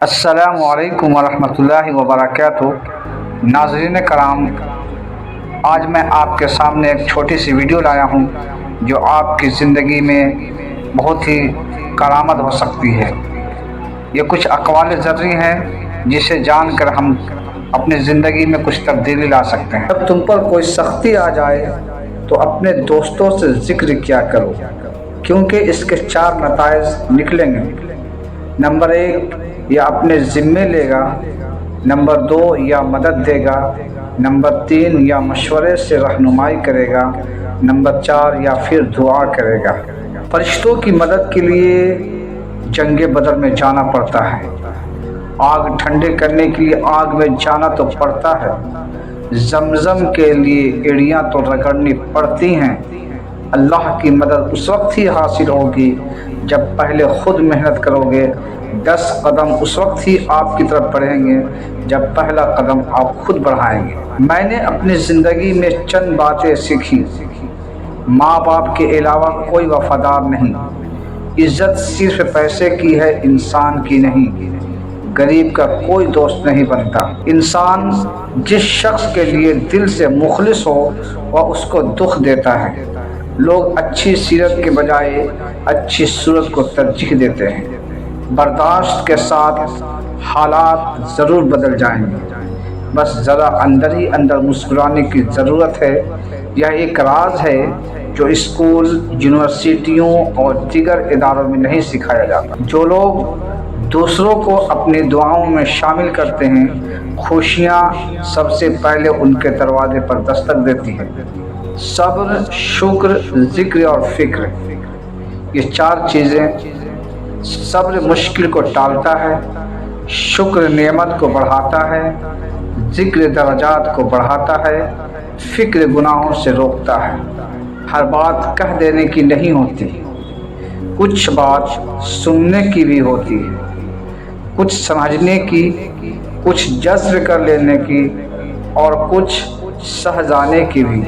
السلام علیکم ورحمۃ اللہ وبرکاتہ۔ ناظرین کرام، آج میں آپ کے سامنے ایک چھوٹی سی ویڈیو لایا ہوں جو آپ کی زندگی میں بہت ہی کارآمد ہو سکتی ہے۔ یہ کچھ اقوال زرعی ہیں جسے جان کر ہم اپنی زندگی میں کچھ تبدیلی لا سکتے ہیں۔ جب تم پر کوئی سختی آ جائے تو اپنے دوستوں سے ذکر کیا کرو، کیونکہ اس کے 4 نتائج نکلیں گے۔ نمبر 1، یا اپنے ذمے لے گا۔ نمبر 2، یا مدد دے گا۔ نمبر 3، یا مشورے سے رہنمائی کرے گا۔ نمبر 4، یا پھر دعا کرے گا۔ فرشتوں کی مدد کے لیے جنگ بدر میں جانا پڑتا ہے۔ آگ ٹھنڈے کرنے کے لیے آگ میں جانا تو پڑتا ہے۔ زمزم کے لیے ایڑیاں تو رگڑنی پڑتی ہیں۔ اللہ کی مدد اس وقت ہی حاصل ہوگی جب پہلے خود محنت کرو گے۔ 10 قدم اس وقت ہی آپ کی طرف بڑھیں گے جب پہلا قدم آپ خود بڑھائیں گے۔ میں نے اپنی زندگی میں چند باتیں سیکھی۔ ماں باپ کے علاوہ کوئی وفادار نہیں۔ عزت صرف پیسے کی ہے، انسان کی نہیں۔ غریب کا کوئی دوست نہیں بنتا۔ انسان جس شخص کے لیے دل سے مخلص ہو وہ اس کو دکھ دیتا ہے۔ لوگ اچھی سیرت کے بجائے اچھی صورت کو ترجیح دیتے ہیں۔ برداشت کے ساتھ حالات ضرور بدل جائیں گے، بس ذرا اندر ہی اندر مسکرانے کی ضرورت ہے۔ یہ ایک راز ہے جو اسکول، یونیورسٹیوں اور دیگر اداروں میں نہیں سکھایا جاتا۔ جو لوگ دوسروں کو اپنی دعاؤں میں شامل کرتے ہیں، خوشیاں سب سے پہلے ان کے دروازے پر دستک دیتی ہیں۔ صبر، شکر، ذکر اور فکر، یہ 4 چیزیں۔ صبر مشکل کو ٹالتا ہے، شکر نعمت کو بڑھاتا ہے، ذکر درجات کو بڑھاتا ہے، فکر گناہوں سے روکتا ہے۔ ہر بات کہہ دینے کی نہیں ہوتی، کچھ بات سننے کی بھی ہوتی ہے، کچھ سمجھنے کی، کچھ جذب کر لینے کی اور کچھ سہ جانے کی بھی۔